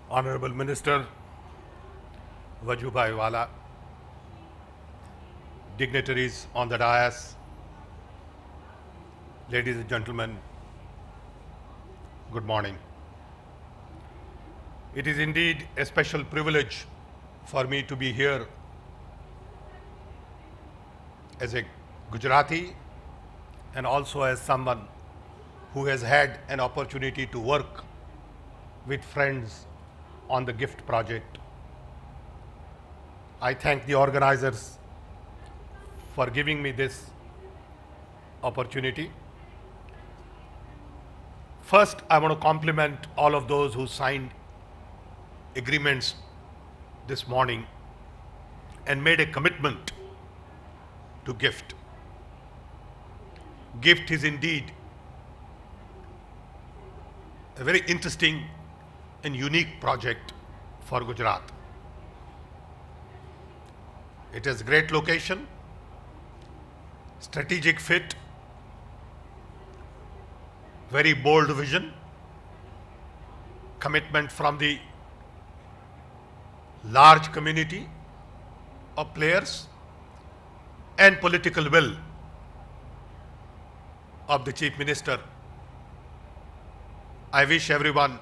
Honorable Minister Vajubhai Wala, dignitaries on the dais, ladies and gentlemen, good morning. It is indeed a special privilege for me to be here as a Gujarati and also as someone who has had an opportunity to work with friends on the GIFT project. I thank the organizers for giving me this opportunity. First, I want to compliment all of those who signed agreements this morning and made a commitment to GIFT. GIFT is indeed a very interesting and unique project for Gujarat. It has great location, strategic fit, very bold vision, commitment from the large community of players, and political will of the Chief Minister. I wish everyone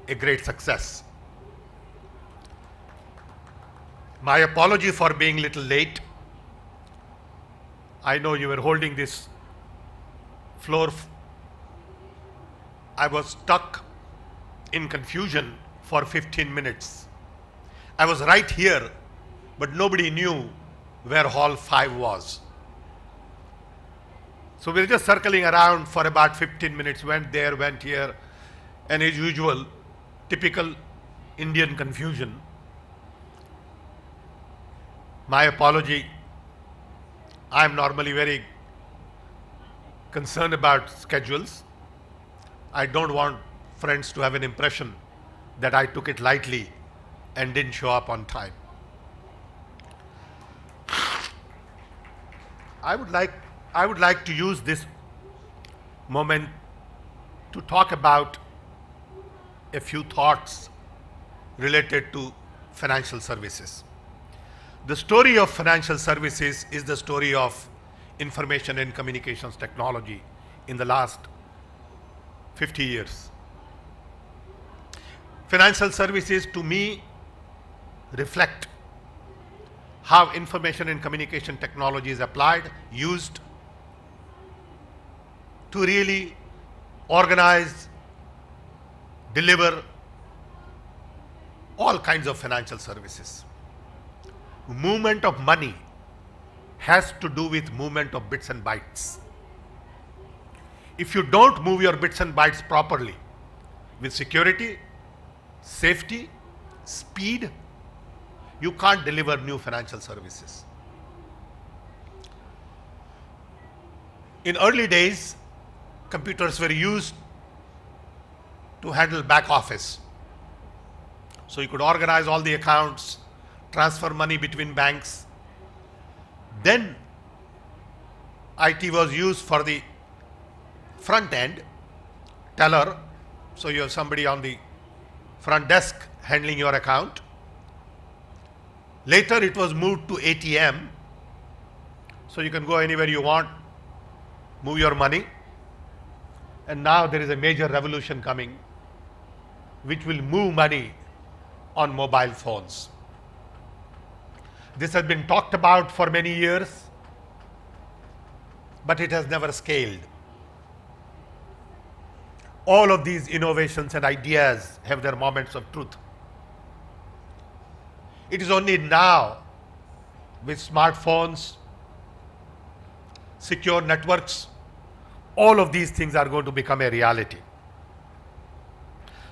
a great success. My apology for being a little late. I know you were holding this floor. I was stuck in confusion for 15 minutes. I was right here, but nobody knew where Hall 5 was. So we were just circling around for about 15 minutes, went there, went here, and as usual, typical Indian confusion. My apology. I'm normally very concerned about schedules. I don't want friends to have an impression that I took it lightly and didn't show up on time. I would like to use this moment to talk about a few thoughts related to financial services. The story of financial services is the story of information and communications technology in the last 50 years. Financial services, to me, reflect how information and communication technology is applied, used to really organize, deliver all kinds of financial services. Movement of money has to do with movement of bits and bytes. If you don't move your bits and bytes properly with security, safety, speed, you can't deliver new financial services. In early days, computers were used to handle back office. So you could organize all the accounts, transfer money between banks. Then IT was used for the front end, teller. So you have somebody on the front desk handling your account. Later it was moved to ATM. So you can go anywhere you want, move your money. And now there is a major revolution coming which will move money on mobile phones. This has been talked about for many years, but it has never scaled. All of these innovations and ideas have their moments of truth. It is only now, with smartphones, secure networks, all of these things are going to become a reality.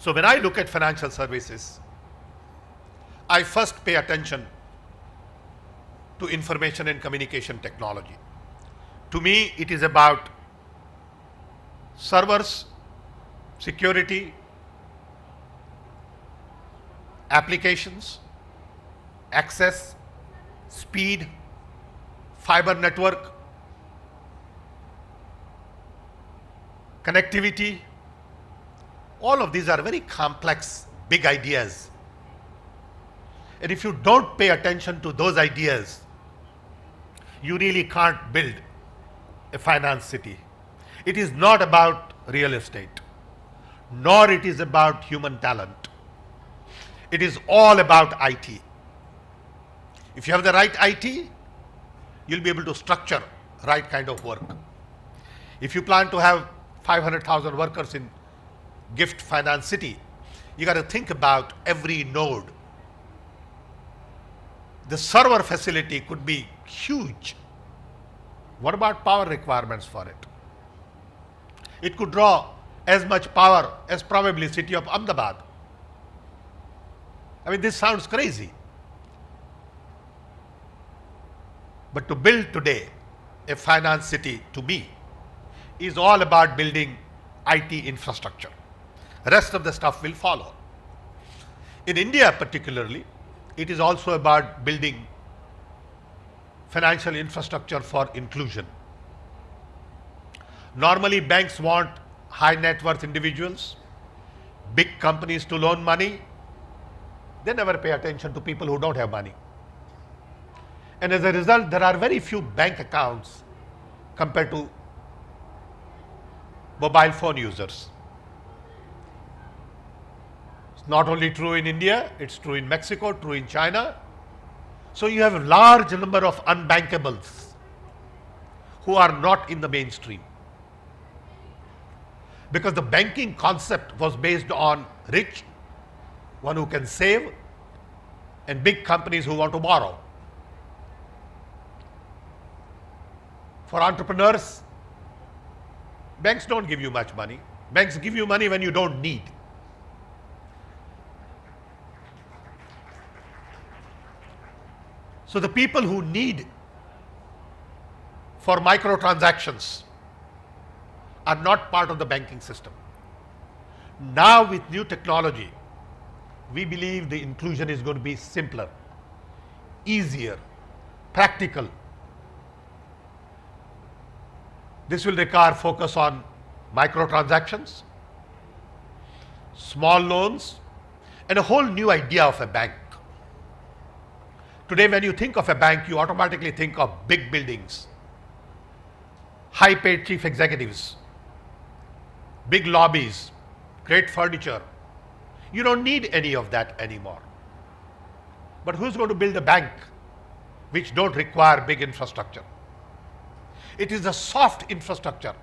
So when I look at financial services, I first pay attention to information and communication technology. To me, it is about servers, security, applications, access, speed, fiber network, connectivity. All of these are very complex big ideas. And if you don't pay attention to those ideas, you really can't build a finance city. It is not about real estate, nor it is about human talent. It is all about IT. If you have the right IT, you'll be able to structure right kind of work. If you plan to have 500,000 workers in gift finance city, you got to think about every node. The server facility could be huge. What about power requirements for it? It could draw as much power as probably city of Ahmedabad. I mean, this sounds crazy. But to build today a finance city, to me, is all about building IT infrastructure. The rest of the stuff will follow. In India particularly, it is also about building financial infrastructure for inclusion. Normally, banks want high net worth individuals, big companies to loan money. They never pay attention to people who don't have money. And as a result, there are very few bank accounts compared to mobile phone users. It's not only true in India, it's true in Mexico, true in China. So you have a large number of unbankables who are not in the mainstream. Because the banking concept was based on rich, one who can save, and big companies who want to borrow. For entrepreneurs, banks don't give you much money. Banks give you money when you don't need. So the people who need for microtransactions are not part of the banking system. Now with new technology, we believe the inclusion is going to be simpler, easier, practical. This will require focus on microtransactions, small loans, and a whole new idea of a bank. Today, when you think of a bank, you automatically think of big buildings, high-paid chief executives, big lobbies, great furniture. You don't need any of that anymore. But who's going to build a bank which don't require big infrastructure? It is the soft infrastructure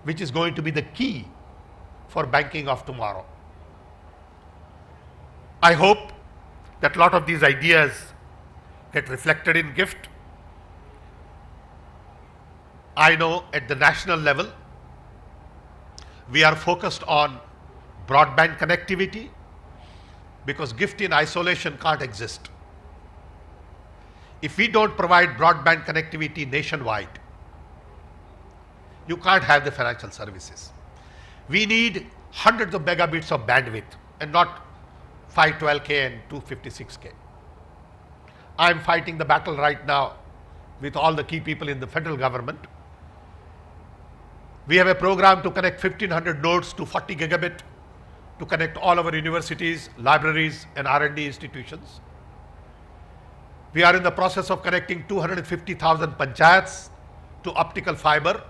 which is going to be the key for banking of tomorrow. I hope that a lot of these ideas get reflected in GIFT. I know at the national level, we are focused on broadband connectivity because GIFT in isolation can't exist. If we don't provide broadband connectivity nationwide, you can't have the financial services. We need hundreds of megabits of bandwidth and not 512K and 256K. I'm fighting the battle right now with all the key people in the federal government. We have a program to connect 1500 nodes to 40 gigabit to connect all our universities, libraries, and R&D institutions. We are in the process of connecting 250,000 panchayats to optical fiber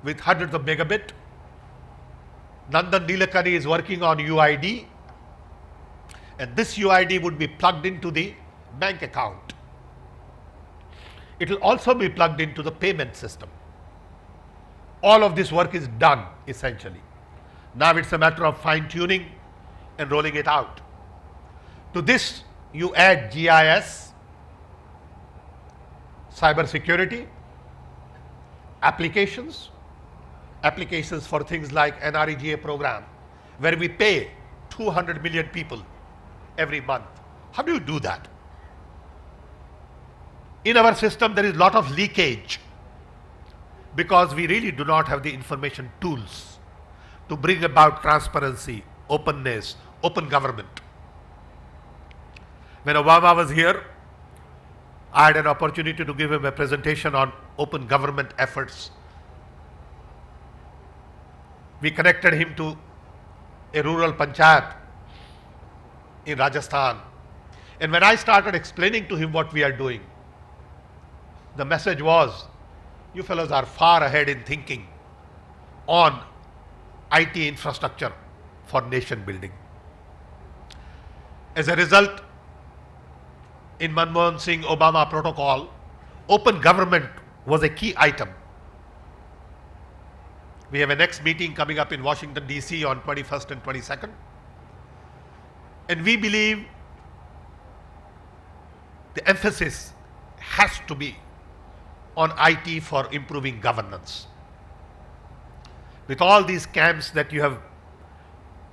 with hundreds of megabit. Nandan Nilekani is working on UID, and this UID would be plugged into the bank account. It will also be plugged into the payment system. All of this work is done essentially. Now it's a matter of fine-tuning and rolling it out. To this, you add GIS, cyber security, applications for things like NREGA program, where we pay 200 million people every month. How do you do that? In our system, there is a lot of leakage because we really do not have the information tools to bring about transparency, openness, open government. When Obama was here, I had an opportunity to give him a presentation on open government efforts. We connected him to a rural panchayat in Rajasthan. And when I started explaining to him what we are doing, the message was, you fellows are far ahead in thinking on IT infrastructure for nation building. As a result, in Manmohan Singh Obama protocol, open government was a key item. We have a next meeting coming up in Washington, D.C. on 21st and 22nd. And we believe the emphasis has to be on IT for improving governance. With all these scams that you have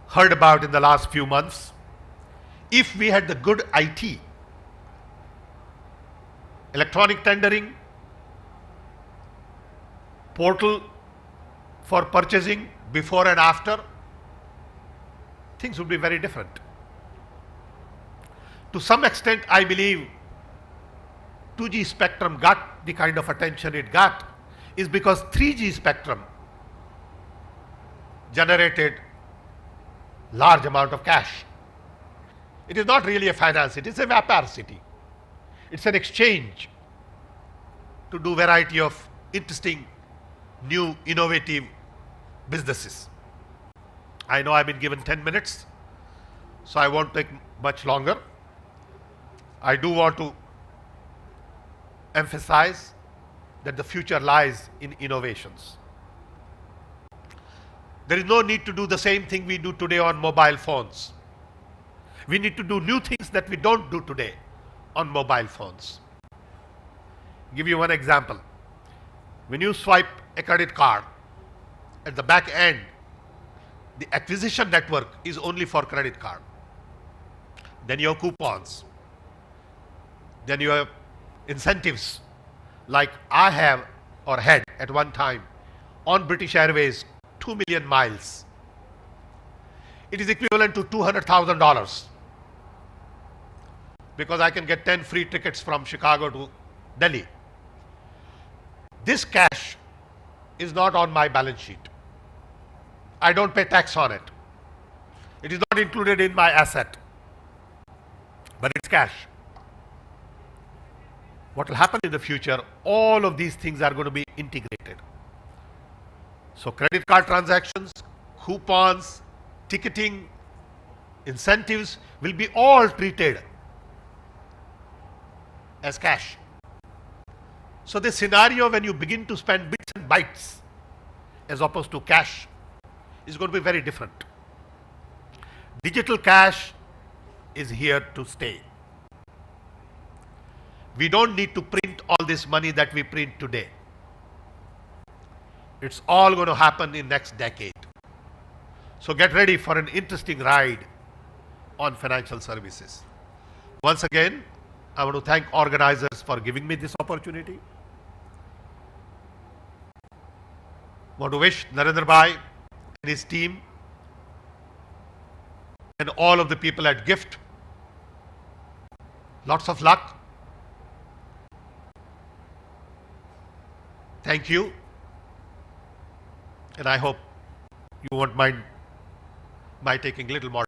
heard about in the last few months, if we had the good IT, electronic tendering, portal for purchasing before and after, things would be very different. To some extent, I believe 2G spectrum got the kind of attention it got is because 3G spectrum generated large amount of cash. It is not really a finance, it is a Vyapar city. It's an exchange to do variety of interesting, new, innovative businesses. I know I've been given 10 minutes, so I won't take much longer. I do want to emphasize that the future lies in innovations. There is no need to do the same thing we do today on mobile phones. We need to do new things that we don't do today on mobile phones. Give you one example. When you swipe a credit card, at the back end, the acquisition network is only for credit card. Then your coupons. Then your incentives, like I have or had at one time on British Airways, 2 million miles. It is equivalent to $200,000 because I can get 10 free tickets from Chicago to Delhi. This cash is not on my balance sheet. I don't pay tax on it. It is not included in my asset, but it's cash. What will happen in the future, all of these things are going to be integrated. So credit card transactions, coupons, ticketing, incentives will be all treated as cash. So the scenario when you begin to spend bits and bytes as opposed to cash is going to be very different. Digital cash is here to stay. We don't need to print all this money that we print today. It's all going to happen in next decade. So get ready for an interesting ride on financial services. Once again, I want to thank organizers for giving me this opportunity. Want to wish Narendra Bhai and his team and all of the people at GIFT lots of luck. Thank you. And I hope you won't mind my taking a little more